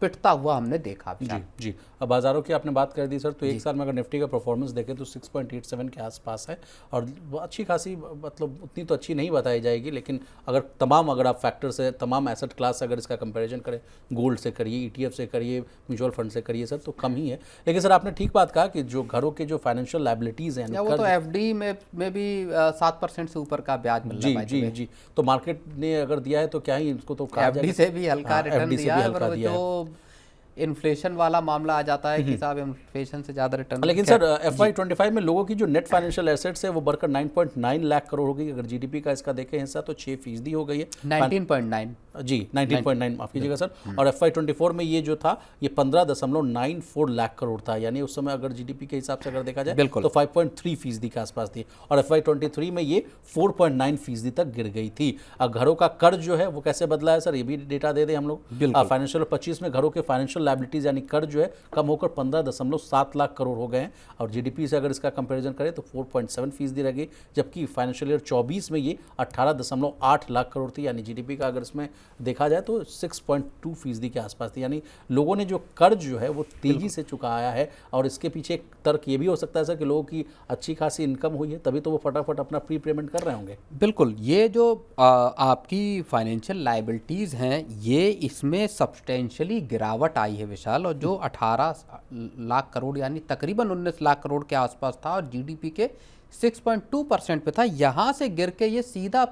पिटता हुआ हमने देखा। जी जी। अब बाजारों की आपने बात कर दी सर, तो एक साल में अगर निफ्टी का परफॉर्मेंस देखें तो 6.87 के आसपास है और अच्छी खासी, मतलब उतनी तो अच्छी नहीं बताई जाएगी, लेकिन अगर आप फैक्टर से तमाम एसेट क्लास से अगर इसका कंपैरिजन करें, गोल्ड से करिए, ETF से करिए, म्यूचुअल फंड से करिए सर, तो कम ही है। लेकिन सर आपने ठीक बात कहा कि जो घरों के जो फाइनेंशियल लाइबिलिटीज़ हैं, वो तो FD में भी 7% से ऊपर का ब्याज मिल रहा है। जी जी जी। तो मार्केट ने अगर दिया है तो क्या ही इसको तो कहा जाएगा, FD से भी हल्का रिटर्न दिया है, पर दिया जो इन्फ्लेशन वाला मामला आ जाता है कि साहब इन्फ्लेशन से ज़्यादा रिटर्न। लेकिन सर FY25 में लोगों की जो नेट फाइनेंशियल एसेट्स है वो बढ़कर 9.9 लाख करोड़ हो गई। अगर GDP का इसका देखें हिस्सा तो 6% हो गई है। 19.9 जी 19.9 माफ कीजिएगा सर। और FY24 में ये जो था ये 15.94 लाख करोड़ था, यानी उस समय अगर GDP के हिसाब से अगर देखा जाए तो 5.3% के आसपास थी। और FY23 में ये 4.9% तक गिर गई थी। घरों का कर्ज जो है वो कैसे बदला है सर, ये भी डेटा दे दें हम लोग। फाइनेंशियल 25 में घरों के फाइनेंशियल लायबिलिटीज यानी कर्ज जो है कम होकर 15.7 लाख करोड़ हो गए हैं और GDP से अगर इसका कंपैरिजन करें तो 4.7% रह गई, जबकि फाइनेंशियल ईयर 24 में ये 18.8 लाख करोड़ थी, यानी GDP का अगर इसमें देखा जाए तो 6.2% के आसपास थी। यानी लोगों ने जो कर्ज जो है वो तेजी से चुकाया है। और इसके पीछे एक तर्क ये भी हो सकता है सर कि लोगों की अच्छी खासी इनकम हुई है, तभी तो वो फटाफट अपना प्री पेमेंट कर रहे होंगे। बिल्कुल, ये जो आपकी फाइनेंशियल लाइबिलिटीज़ हैं ये इसमें सब्सटेंशियली गिरावट आई है विशाल, और जो 18 लाख करोड़ यानी तकरीबन 19 लाख करोड़ के आसपास था और GDP के 6.2% पे था, यहाँ से गिर के ये सीधा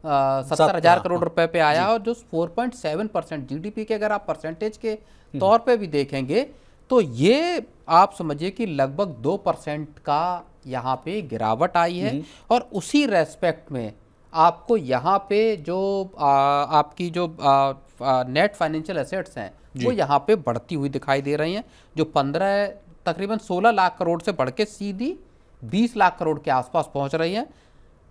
70,000 करोड़ रुपए पे आया। और जो 4.7% GDP के अगर आप परसेंटेज के तौर पे भी देखेंगे तो ये आप समझिए कि लगभग 2% का यहाँ पे गिरावट आई है। और उसी रेस्पेक्ट में आपको यहाँ पे जो आपकी जो नेट फाइनेंशियल एसेट्स हैं वो यहाँ पे बढ़ती हुई दिखाई दे रही हैं, जो तकरीबन 16 लाख करोड़ से बढ़ के सीधी 20 लाख करोड़ के आसपास पहुँच रही हैं।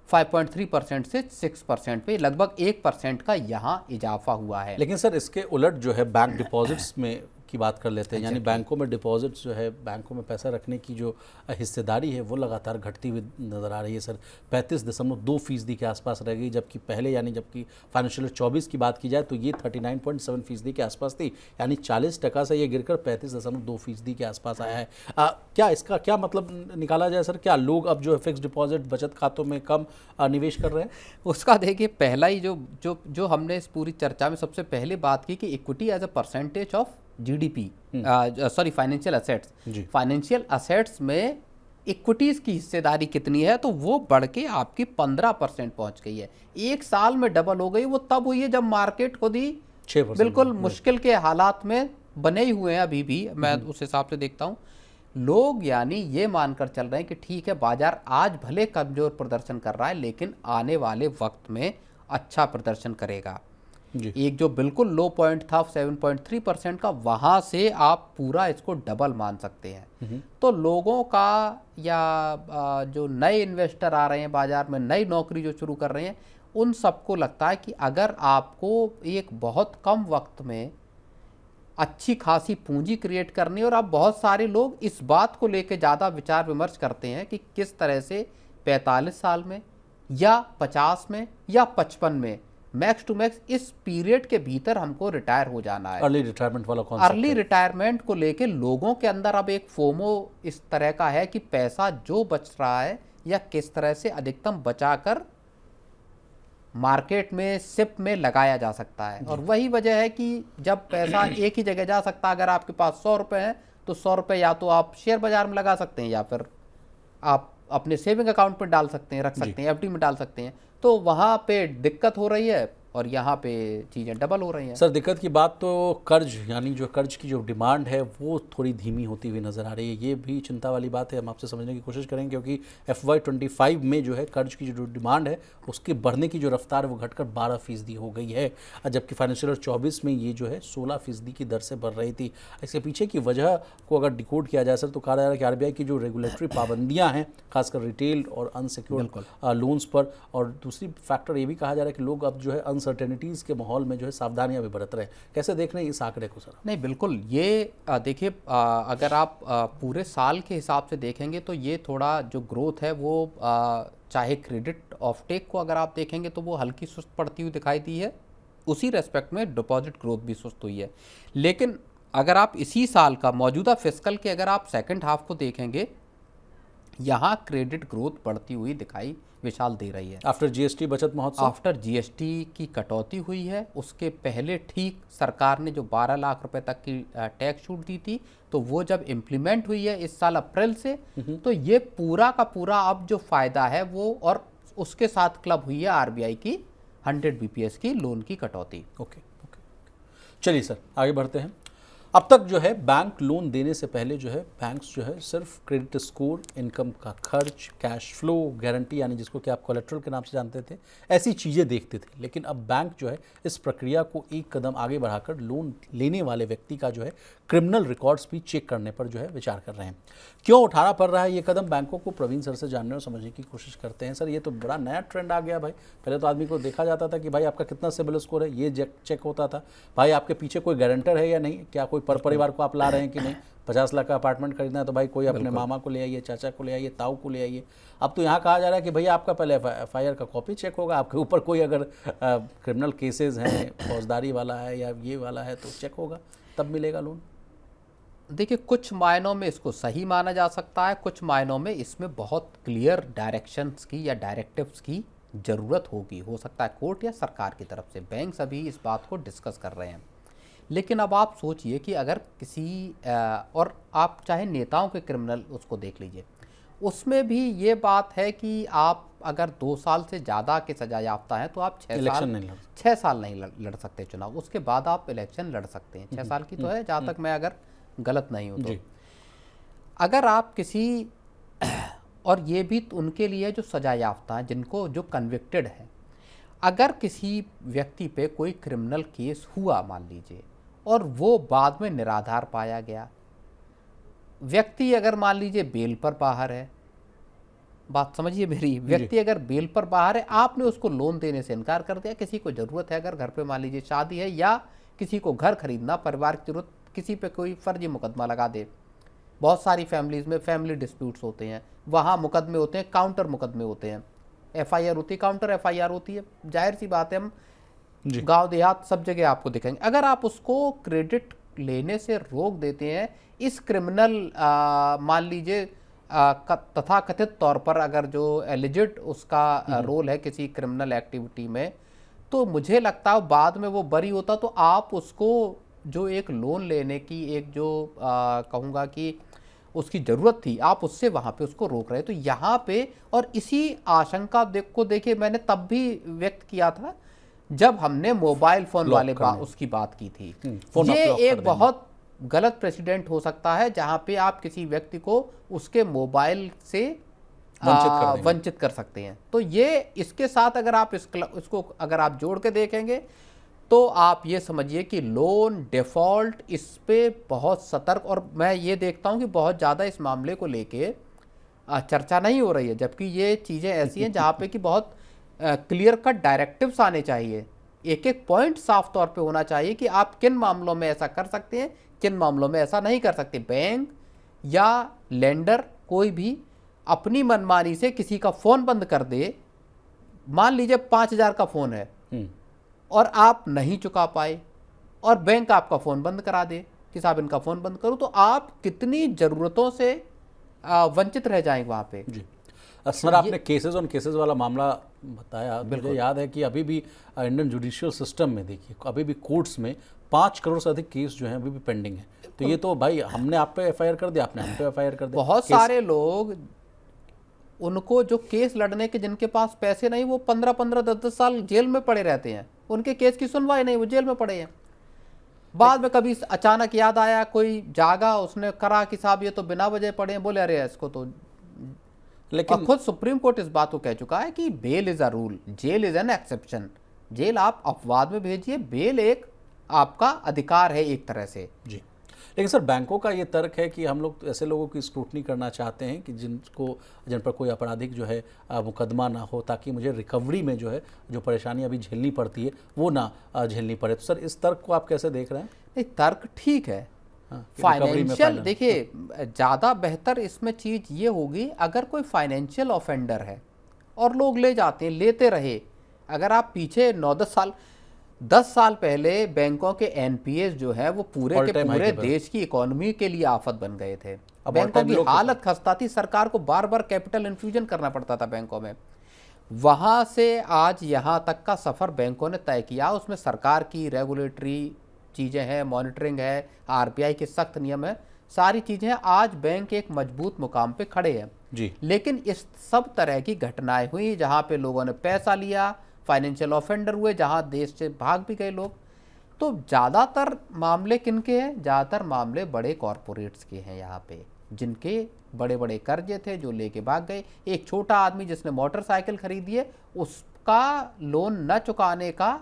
5.3% से 6% पे लगभग 1% का यहाँ इजाफा हुआ है। लेकिन सर इसके उलट जो है बैंक डिपॉजिट्स में की बात कर लेते हैं, यानी बैंकों में डिपॉजिट्स जो है, बैंकों में पैसा रखने की जो हिस्सेदारी है वो लगातार घटती हुई नज़र आ रही है सर। 35.2% के आसपास रह गई, जबकि पहले यानी जबकि फाइनेंशियल 24 की बात की जाए तो ये 39.7% के आसपास थी, यानी 40% से ये गिरकर 35.2% के आसपास आया है। क्या इसका क्या मतलब निकाला जाए सर? क्या लोग अब जो है फिक्स डिपॉजिट बचत खातों में कम निवेश कर रहे हैं? उसका देखिए पहला ही जो हमने इस पूरी चर्चा में सबसे पहले बात की कि equity as a percentage of GDP, sorry financial assets, financial assets में इक्विटीज की हिस्सेदारी कितनी है, तो वो बढ़ के आपकी 15% पहुंच गई है। एक साल में डबल हो गई। वो तब हुई है जब मार्केट खुद ही बिल्कुल मुश्किल के हालात में बने ही हुए हैं। अभी भी मैं उस हिसाब से देखता हूं, लोग यानी ये मानकर चल रहे हैं कि ठीक है बाजार आज भले कमजोर प्रदर्शन कर रहा है लेकिन आने वाले वक्त में अच्छा प्रदर्शन करेगा। एक जो बिल्कुल लो पॉइंट था 7.3% का, वहाँ से आप पूरा इसको डबल मान सकते हैं। तो लोगों का या जो नए इन्वेस्टर आ रहे हैं बाजार में, नई नौकरी जो शुरू कर रहे हैं, उन सबको लगता है कि अगर आपको एक बहुत कम वक्त में अच्छी खासी पूंजी क्रिएट करनी है, और अब बहुत सारे लोग इस बात को लेकर ज़्यादा विचार विमर्श करते हैं कि किस तरह से 45 साल में या 50 में या 55 में मैक्स टू मैक्स इस पीरियड के भीतर हमको रिटायर हो जाना है। अर्ली रिटायरमेंट वाला कॉन्सेप्ट अर्ली रिटायरमेंट को लेके लोगों के अंदर अब एक फोमो इस तरह का है कि पैसा जो बच रहा है या किस तरह से अधिकतम बचाकर मार्केट में सिप में लगाया जा सकता है। और वही वजह है कि जब पैसा एक ही जगह जा सकता है, अगर आपके पास 100 रुपये हैं तो 100 रुपये या तो आप शेयर बाजार में लगा सकते हैं या फिर आप अपने सेविंग अकाउंट में डाल सकते हैं, रख सकते हैं, एफडी में डाल सकते हैं। तो वहाँ पे दिक्कत हो रही है और यहाँ पे चीज़ें डबल हो रही हैं। सर दिक्कत की बात तो कर्ज, यानी जो कर्ज की जो डिमांड है वो थोड़ी धीमी होती हुई नज़र आ रही है। ये भी चिंता वाली बात है, हम आपसे समझने की कोशिश करेंगे, क्योंकि FY25 में जो है कर्ज की जो डिमांड है उसके बढ़ने की जो रफ्तार है वो घटकर 12% हो गई है, जबकि फाइनेंशियल ईयर 24 में ये जो है 16% की दर से बढ़ रही थी। इसके पीछे की वजह को अगर डिकोड किया जाए सर तो कहा जा रहा है कि RBI की जो रेगुलेटरी पाबंदियाँ हैं खासकर रिटेल और अनसिक्योर्ड लोन्स पर, और दूसरी फैक्टर ये भी कहा जा रहा है कि लोग अब जो है अनसर्टेनिटीज़ के माहौल में जो है सावधानियां भी बरत रहे हैं। कैसे देख रहे हैं इस आंकड़े को सर? नहीं, बिल्कुल ये देखिए, अगर आप पूरे साल के हिसाब से देखेंगे तो ये थोड़ा जो ग्रोथ है वो चाहे क्रेडिट ऑफ टेक को अगर आप देखेंगे तो वो हल्की सुस्त पड़ती हुई दिखाई दी है, उसी रेस्पेक्ट में डिपॉजिट ग्रोथ भी सुस्त हुई है। लेकिन अगर आप इसी साल का मौजूदा फिस्कल के अगर आप सेकेंड हाफ को देखेंगे, यहाँ क्रेडिट ग्रोथ बढ़ती हुई दिखाई विशाल दे रही है। आफ्टर GST बचत महोत्सव, आफ्टर GST की कटौती हुई है, उसके पहले ठीक सरकार ने जो 12 लाख रुपए तक की टैक्स छूट दी थी, तो वो जब इम्प्लीमेंट हुई है इस साल अप्रैल से, तो ये पूरा का पूरा अब जो फायदा है वो, और उसके साथ क्लब हुई है RBI की 100 BPS की लोन की कटौती। ओके। चलिए सर आगे बढ़ते हैं। अब तक जो है बैंक लोन देने से पहले जो है बैंक्स जो है सिर्फ क्रेडिट स्कोर, इनकम का खर्च, कैश फ्लो, गारंटी यानी जिसको कि आप कोलेट्रल के नाम से जानते थे, ऐसी चीज़ें देखते थे। लेकिन अब बैंक जो है इस प्रक्रिया को एक कदम आगे बढ़ाकर लोन लेने वाले व्यक्ति का जो है क्रिमिनल रिकॉर्ड्स भी चेक करने पर जो है विचार कर रहे हैं। क्यों उठाना पड़ रहा है ये कदम बैंकों को, प्रवीण सर से जानने और समझने की कोशिश करते हैं। सर ये तो बड़ा नया ट्रेंड आ गया भाई। पहले तो आदमी को देखा जाता था कि भाई आपका कितना सिबिल स्कोर है, ये चेक होता था। भाई आपके पीछे कोई गारंटर है या नहीं, क्या कोई पर परिवार को आप ला रहे हैं कि नहीं। 50 लाख का अपार्टमेंट खरीदना है तो भाई कोई अपने मामा को ले आइए, चाचा को ले आइए, ताऊ को ले आइए। अब तो यहाँ कहा जा रहा है कि भैया आपका पहले FIR का कॉपी चेक होगा, आपके ऊपर कोई अगर क्रिमिनल केसेस हैं, फौजदारी वाला है या ये वाला है तो चेक होगा, तब मिलेगा लोन। देखिए, कुछ मायनों में इसको सही माना जा सकता है, कुछ मायनों में इसमें बहुत क्लियर डायरेक्शंस की या डायरेक्टिव्स की ज़रूरत होगी। हो सकता है कोर्ट या सरकार की तरफ से। बैंक्स अभी इस बात को डिस्कस कर रहे हैं। लेकिन अब आप सोचिए कि अगर किसी और आप चाहे नेताओं के क्रिमिनल उसको देख लीजिए, उसमें भी ये बात है कि आप अगर 2 साल से ज़्यादा के सजा याफ्ता हैं तो आप 6 साल नहीं लड़ सकते चुनाव। उसके बाद आप इलेक्शन लड़ सकते हैं। 6 साल की तो है, जहाँ तक मैं अगर गलत नहीं हूँ तो। अगर आप किसी और ये भी उनके लिए जो सजा याफ्ता हैं, जिनको जो कन्विक्टेड है, अगर किसी व्यक्ति पे कोई क्रिमिनल केस हुआ मान लीजिए और वो बाद में निराधार पाया गया, व्यक्ति अगर मान लीजिए बेल पर बाहर है, बात समझिए मेरी, व्यक्ति अगर बेल पर बाहर है, आपने उसको लोन देने से इनकार कर दिया, किसी को ज़रूरत है, अगर घर पे मान लीजिए शादी है या किसी को घर खरीदना, परिवार की जरूरत, किसी पे कोई फर्जी मुकदमा लगा दे। बहुत सारी फैमिलीज़ में फैमिली डिस्प्यूट्स होते हैं, वहाँ मुकदमे होते हैं, काउंटर मुकदमे होते हैं, FIR होती है, काउंटर FIR होती है। जाहिर सी बात है, हम गांव देहात सब जगह आपको दिखेंगे। अगर आप उसको क्रेडिट लेने से रोक देते हैं, इस क्रिमिनल मान लीजिए तथा कथित तौर पर अगर जो एलिजिड उसका रोल है किसी क्रिमिनल एक्टिविटी में, तो मुझे लगता है बाद में वो बरी होता तो आप उसको जो एक लोन लेने की एक जो कहूँगा कि उसकी ज़रूरत थी, आप उससे वहाँ पे उसको रोक रहे। तो यहाँ पे और इसी आशंका को देखिए मैंने तब भी व्यक्त किया था जब हमने मोबाइल फ़ोन वाले उसकी बात की थी। ये एक बहुत गलत प्रेसिडेंट हो सकता है जहाँ पे आप किसी व्यक्ति को उसके मोबाइल से वंचित कर सकते हैं। तो ये इसके साथ अगर आप इसको अगर आप जोड़ के देखेंगे तो आप ये समझिए कि लोन डिफ़ॉल्ट इस पे बहुत सतर्क, और मैं ये देखता हूँ कि बहुत ज़्यादा इस मामले को लेके चर्चा नहीं हो रही है, जबकि ये चीज़ें ऐसी हैं जहाँ पे कि बहुत क्लियर कट डायरेक्टिव्स आने चाहिए। एक एक पॉइंट साफ तौर पे होना चाहिए कि आप किन मामलों में ऐसा कर सकते हैं, किन मामलों में ऐसा नहीं कर सकते। बैंक या लेंडर कोई भी अपनी मनमानी से किसी का फ़ोन बंद कर दे, मान लीजिए 5,000 का फ़ोन है, और आप नहीं चुका पाए और बैंक आपका फ़ोन बंद करा दे कि साहब इनका फ़ोन बंद करो, तो आप कितनी ज़रूरतों से वंचित रह जाएंगे वहाँ पे। जी सर, आपने केसेस ऑन केसेस वाला मामला बताया, मुझे याद है कि अभी भी इंडियन जुडिशियल सिस्टम में देखिए अभी भी कोर्ट्स में 5 करोड़ से अधिक केस जो हैं अभी भी पेंडिंग है। तो ये तो भाई हमने आप पे एफआईआर कर दिया, आपने हम पे एफआईआर कर दिया। बहुत सारे लोग उनको जो केस लड़ने के जिनके पास पैसे नहीं, वो 15-15 10-10 साल जेल में पड़े रहते हैं, उनके केस की सुनवाई नहीं, वो जेल में पड़े हैं। बाद में कभी अचानक याद आया, कोई जागा, उसने करा कि साहब ये तो बिना वजह पड़े हैं, बोले अरे इसको तो। लेकिन खुद सुप्रीम कोर्ट इस बात को कह चुका है कि bail is a rule, jail is an exception. Jail आप अपवाद में भेजिए, बेल एक आपका अधिकार है एक तरह से। जी, लेकिन सर बैंकों का ये तर्क है कि हम लोग ऐसे लोगों की स्क्रूटनी करना चाहते हैं कि जिन पर कोई आपराधिक जो है मुकदमा ना हो, ताकि मुझे रिकवरी में जो है जो परेशानी अभी झेलनी पड़ती है वो ना झेलनी पड़े। तो सर इस तर्क को आप कैसे देख रहे हैं? नहीं, तर्क ठीक है। फाइनेंशियल देखिए, ज़्यादा बेहतर इसमें चीज़ ये होगी अगर कोई फाइनेंशियल ऑफेंडर है और लोग ले जाते हैं, लेते रहे। अगर आप पीछे 10 साल पहले बैंकों के एनपीएस जो है वो पूरे के पूरे देश की इकोनॉमी के लिए आफत बन गए थे। बैंकों की हालत खस्ता थी, सरकार को बार बार कैपिटल इन्फ्यूजन करना पड़ता था बैंकों में। वहाँ से आज यहाँ तक का सफ़र बैंकों ने तय किया। उसमें सरकार की रेगुलेटरी चीज़ें हैं, मॉनिटरिंग है, आरबीआई के सख्त नियम है, सारी चीज़ें हैं। आज बैंक एक मजबूत मुकाम पे खड़े हैं जी। लेकिन इस सब तरह की घटनाएं हुई जहाँ पे लोगों ने पैसा लिया, फाइनेंशियल ऑफेंडर हुए, जहाँ देश से भाग भी गए लोग। तो ज़्यादातर मामले किनके हैं? ज़्यादातर मामले बड़े कॉरपोरेट्स के हैं यहाँ पे, जिनके बड़े बड़े कर्जे थे जो लेके भाग गए। एक छोटा आदमी जिसने मोटरसाइकिल खरीदी है, उसका लोन न चुकाने का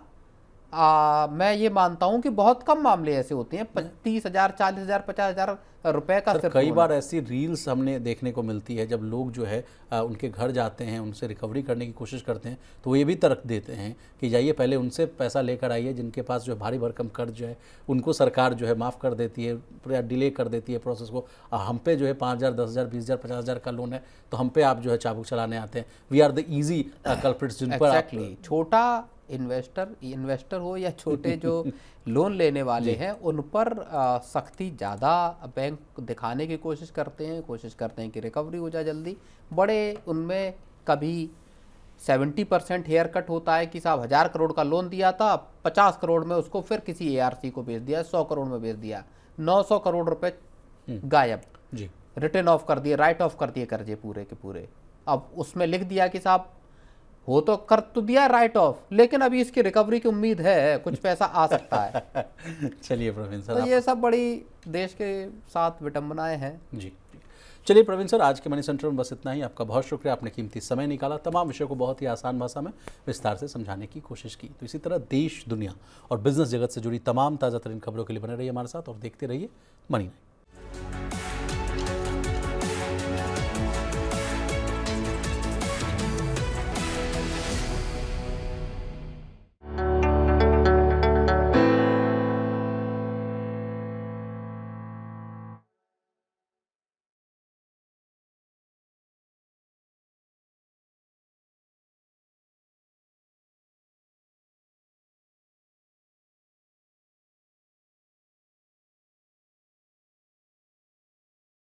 मैं ये मानता हूं कि बहुत कम मामले ऐसे होते हैं। 30,000, 40,000, 50,000 रुपए का सिर्फ। कई बार ऐसी रील्स हमने देखने को मिलती है जब लोग जो है उनके घर जाते हैं, उनसे रिकवरी करने की कोशिश करते हैं, तो वो ये भी तर्क देते हैं कि जाइए पहले उनसे पैसा लेकर आइए जिनके पास जो है भारी भरकम कर्ज जो है उनको सरकार जो है माफ़ कर देती है या डिले कर देती है प्रोसेस को। हम पे जो है 5,000, 10,000, 20,000, 50,000 का लोन है, तो हम पे आप जो है चाबुक चलाने आते हैं। We are the easy culprits जिन पर छोटा इन्वेस्टर हो या छोटे जो लोन लेने वाले हैं, उन पर सख्ती ज़्यादा बैंक दिखाने की कोशिश करते हैं कि रिकवरी हो जाए जल्दी। बड़े उनमें कभी 70% हेयर कट होता है कि साहब 1,000 करोड़ का लोन दिया था, 50 करोड़ में उसको फिर किसी एआरसी को बेच दिया, 100 करोड़ में बेच दिया, 900 करोड़ रुपए गायब जी, रिटर्न ऑफ कर दिए, राइट ऑफ कर दिए कर्जे पूरे के पूरे। अब उसमें लिख दिया कि साहब हो तो कर तो दिया राइट ऑफ, लेकिन अभी इसकी रिकवरी की उम्मीद है, कुछ पैसा आ सकता है। चलिए प्रवीण सर, तो ये सब बड़ी देश के साथ विडंबनाएं हैं। जी, चलिए प्रवीण सर, आज के मनी सेंटर में बस इतना ही। आपका बहुत शुक्रिया, आपने कीमती समय निकाला, तमाम विषयों को बहुत ही आसान भाषा में विस्तार से समझाने की कोशिश की। तो इसी तरह देश, दुनिया और बिजनेस जगत से जुड़ी तमाम ताज़ा तरीन खबरों के लिए बने रहिए हमारे साथ और देखते रहिए मनी।